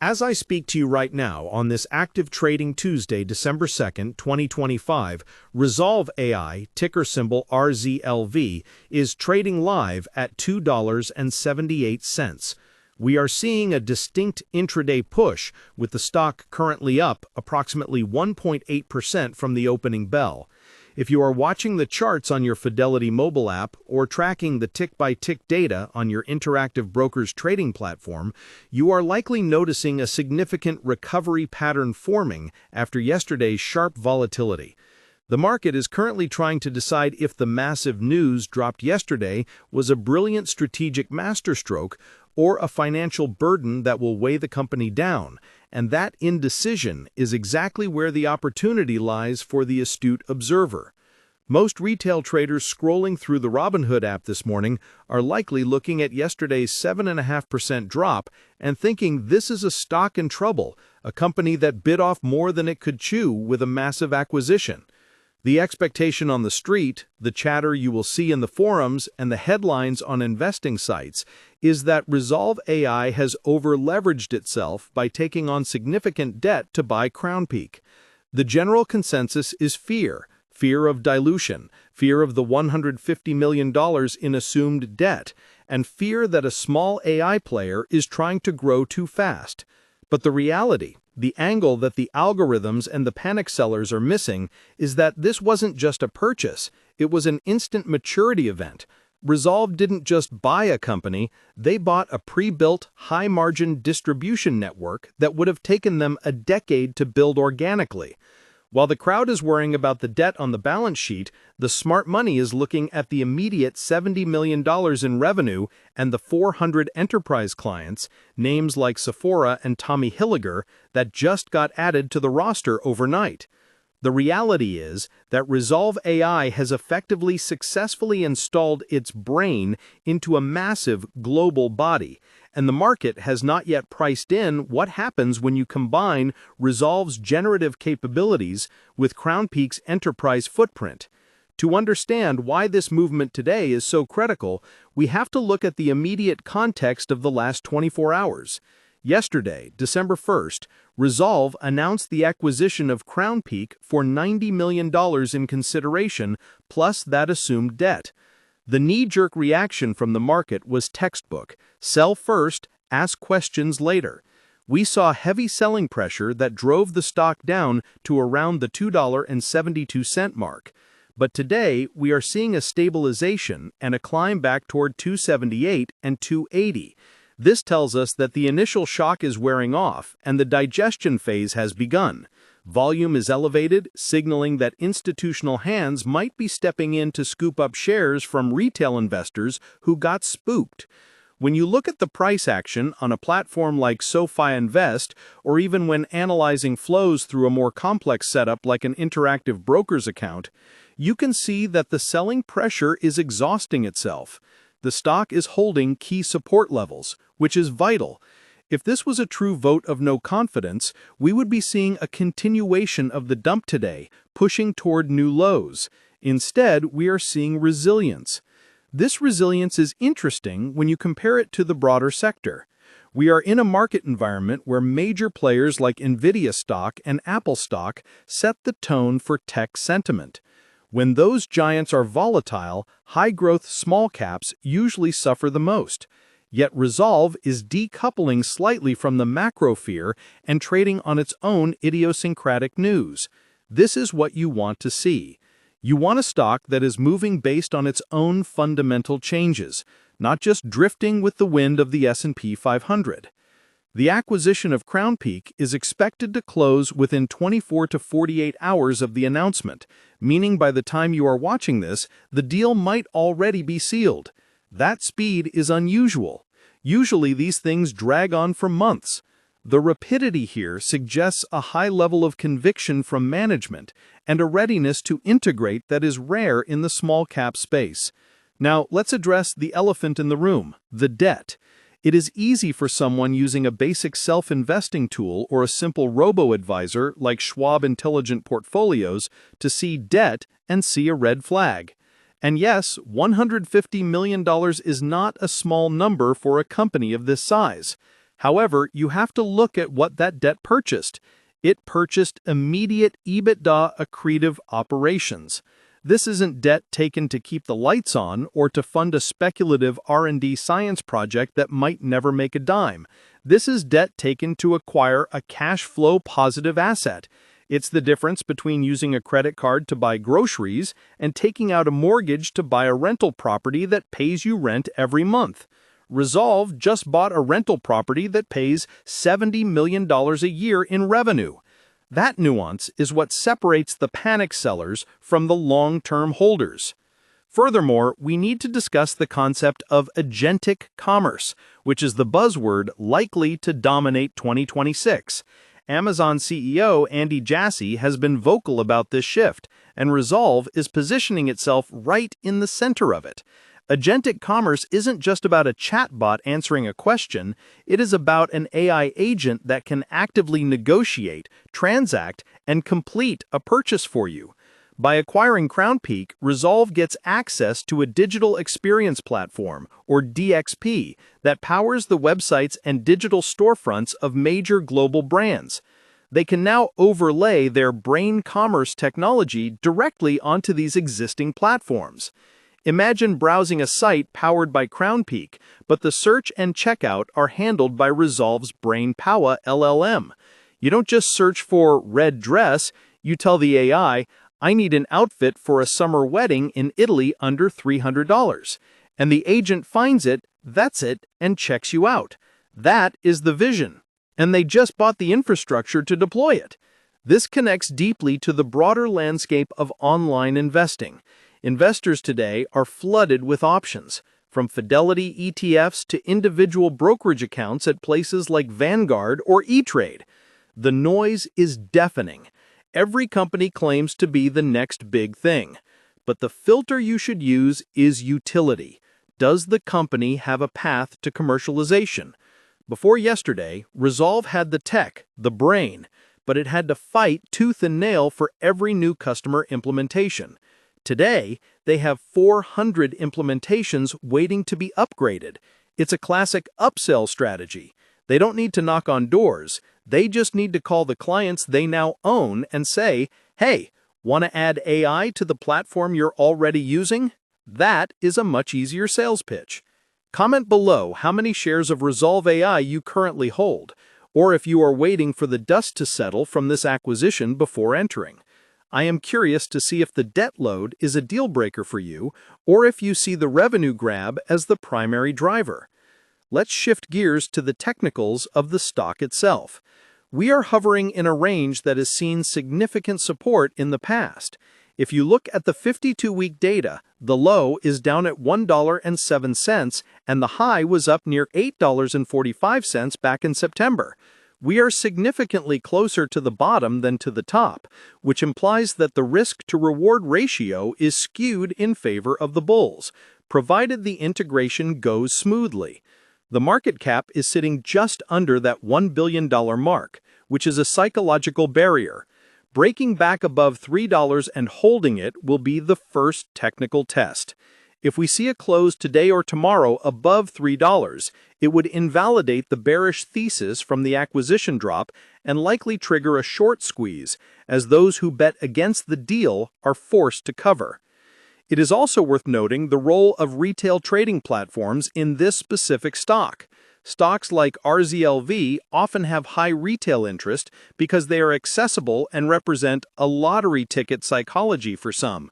As I speak to you right now on this active trading Tuesday, December 2nd, 2025, Rezolve AI, ticker symbol RZLV, is trading live at $2.78. We are seeing a distinct intraday push, with the stock currently up approximately 1.8% from the opening bell. If you are watching the charts on your Fidelity mobile app or tracking the tick-by-tick data on your interactive broker's trading platform, you are likely noticing a significant recovery pattern forming after yesterday's sharp volatility. The market is currently trying to decide if the massive news dropped yesterday was a brilliant strategic masterstroke or a financial burden that will weigh the company down, and that indecision is exactly where the opportunity lies for the astute observer. Most retail traders scrolling through the Robinhood app this morning are likely looking at yesterday's 7.5% drop and thinking this is a stock in trouble, a company that bit off more than it could chew with a massive acquisition. The expectation on the street, the chatter you will see in the forums, and the headlines on investing sites is that Rezolve AI has overleveraged itself by taking on significant debt to buy Crownpeak. The general consensus is fear of dilution, fear of the $150 million in assumed debt, and fear that a small AI player is trying to grow too fast. But the reality, the angle that the algorithms and the panic sellers are missing, is that this wasn't just a purchase, it was an instant maturity event. Rezolve didn't just buy a company, they bought a pre-built, high-margin distribution network that would have taken them a decade to build organically. While the crowd is worrying about the debt on the balance sheet, the smart money is looking at the immediate $70 million in revenue and the 400 enterprise clients, names like Sephora and Tommy Hilfiger, that just got added to the roster overnight. The reality is that Rezolve AI has effectively successfully installed its brain into a massive global body, and the market has not yet priced in what happens when you combine Rezolve's generative capabilities with Crownpeak's enterprise footprint. To understand why this movement today is so critical, we have to look at the immediate context of the last 24 hours. Yesterday, December 1st, Rezolve announced the acquisition of Crownpeak for $90 million in consideration, plus that assumed debt. The knee-jerk reaction from the market was textbook: sell first, ask questions later. We saw heavy selling pressure that drove the stock down to around the $2.72 mark. But today, we are seeing a stabilization and a climb back toward $2.78 and $2.80. This tells us that the initial shock is wearing off and the digestion phase has begun. Volume is elevated, signaling that institutional hands might be stepping in to scoop up shares from retail investors who got spooked. When you look at the price action on a platform like SoFi Invest, or even when analyzing flows through a more complex setup like an interactive broker's account, you can see that the selling pressure is exhausting itself. The stock is holding key support levels, which is vital. If this was a true vote of no confidence, we would be seeing a continuation of the dump today, pushing toward new lows. Instead, we are seeing resilience. This resilience is interesting when you compare it to the broader sector. We are in a market environment where major players like Nvidia stock and Apple stock set the tone for tech sentiment. When those giants are volatile, high-growth small caps usually suffer the most. Yet Rezolve is decoupling slightly from the macro fear and trading on its own idiosyncratic news. This is what you want to see. You want a stock that is moving based on its own fundamental changes, not just drifting with the wind of the S&P 500. The acquisition of Crownpeak is expected to close within 24 to 48 hours of the announcement, meaning by the time you are watching this, the deal might already be sealed. That speed is unusual. Usually these things drag on for months. The rapidity here suggests a high level of conviction from management and a readiness to integrate that is rare in the small cap space. Now, let's address the elephant in the room, the debt. It is easy for someone using a basic self-investing tool or a simple robo-advisor like Schwab Intelligent Portfolios to see debt and see a red flag. And yes, $150 million is not a small number for a company of this size. However, you have to look at what that debt purchased. It purchased immediate EBITDA accretive operations. This isn't debt taken to keep the lights on or to fund a speculative R&D science project that might never make a dime. This is debt taken to acquire a cash flow positive asset. It's the difference between using a credit card to buy groceries and taking out a mortgage to buy a rental property that pays you rent every month. Rezolve just bought a rental property that pays $70 million a year in revenue. That nuance is what separates the panic sellers from the long-term holders. Furthermore, we need to discuss the concept of agentic commerce, which is the buzzword likely to dominate 2026. Amazon CEO Andy Jassy has been vocal about this shift, and Rezolve is positioning itself right in the center of it. Agentic commerce isn't just about a chatbot answering a question, it is about an AI agent that can actively negotiate, transact, and complete a purchase for you. By acquiring Crownpeak, Rezolve gets access to a digital experience platform, or DXP, that powers the websites and digital storefronts of major global brands. They can now overlay their brain commerce technology directly onto these existing platforms. Imagine browsing a site powered by Crownpeak, but the search and checkout are handled by Rezolve's BrainPowa LLM. You don't just search for red dress, you tell the AI, I need an outfit for a summer wedding in Italy under $300. And the agent finds it, vets it, and checks you out. That is the vision. And they just bought the infrastructure to deploy it. This connects deeply to the broader landscape of online investing. Investors today are flooded with options, from Fidelity ETFs to individual brokerage accounts at places like Vanguard or E-Trade. The noise is deafening. Every company claims to be the next big thing. But the filter you should use is utility. Does the company have a path to commercialization? Before yesterday, Rezolve had the tech, the brain, but it had to fight tooth and nail for every new customer implementation. Today, they have 400 implementations waiting to be upgraded. It's a classic upsell strategy. They don't need to knock on doors. They just need to call the clients they now own and say, hey, want to add AI to the platform you're already using? That is a much easier sales pitch. Comment below how many shares of Rezolve AI you currently hold, or if you are waiting for the dust to settle from this acquisition before entering. I am curious to see if the debt load is a deal breaker for you, or if you see the revenue grab as the primary driver. Let's shift gears to the technicals of the stock itself. We are hovering in a range that has seen significant support in the past. If you look at the 52-week data, the low is down at $1.07 and the high was up near $8.45 back in September. We are significantly closer to the bottom than to the top, which implies that the risk-to-reward ratio is skewed in favor of the bulls, provided the integration goes smoothly. The market cap is sitting just under that $1 billion mark, which is a psychological barrier. Breaking back above $3 and holding it will be the first technical test. If we see a close today or tomorrow above $3, it would invalidate the bearish thesis from the acquisition drop and likely trigger a short squeeze, as those who bet against the deal are forced to cover. It is also worth noting the role of retail trading platforms in this specific stock. Stocks like RZLV often have high retail interest because they are accessible and represent a lottery ticket psychology for some.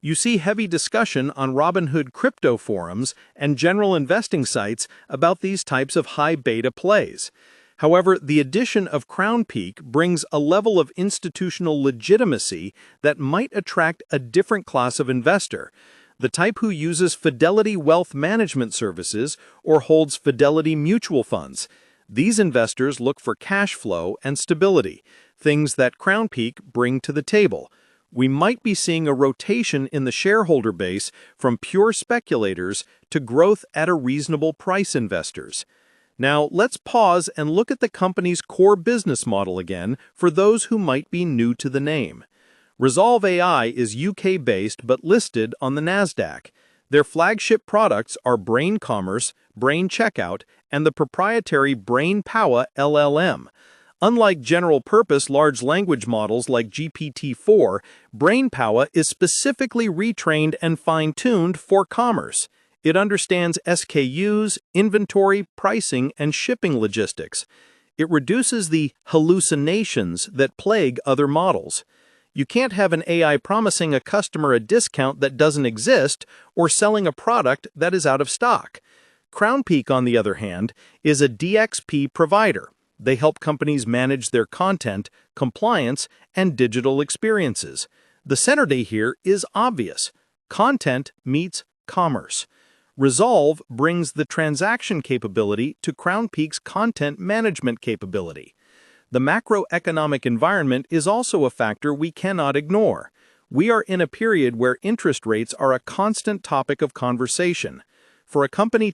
You see heavy discussion on Robinhood crypto forums and general investing sites about these types of high beta plays. However, the addition of Crownpeak brings a level of institutional legitimacy that might attract a different class of investor, the type who uses Fidelity wealth management services or holds Fidelity mutual funds. These investors look for cash flow and stability, things that Crownpeak bring to the table. We might be seeing a rotation in the shareholder base from pure speculators to growth at a reasonable price investors. Now, let's pause and look at the company's core business model again for those who might be new to the name. Rezolve AI is UK-based but listed on the NASDAQ. Their flagship products are brain commerce, Brain Checkout, and the proprietary BrainPowa LLM. Unlike general-purpose large language models like GPT-4, BrainPowa is specifically retrained and fine-tuned for commerce. It understands SKUs, inventory, pricing, and shipping logistics. It reduces the hallucinations that plague other models. You can't have an AI promising a customer a discount that doesn't exist or selling a product that is out of stock. Crownpeak, on the other hand, is a DXP provider. They help companies manage their content, compliance, and digital experiences. The centerday here is obvious. Content meets commerce. Rezolve brings the transaction capability to Crownpeak's content management capability. The macroeconomic environment is also a factor we cannot ignore. We are in a period where interest rates are a constant topic of conversation. For a company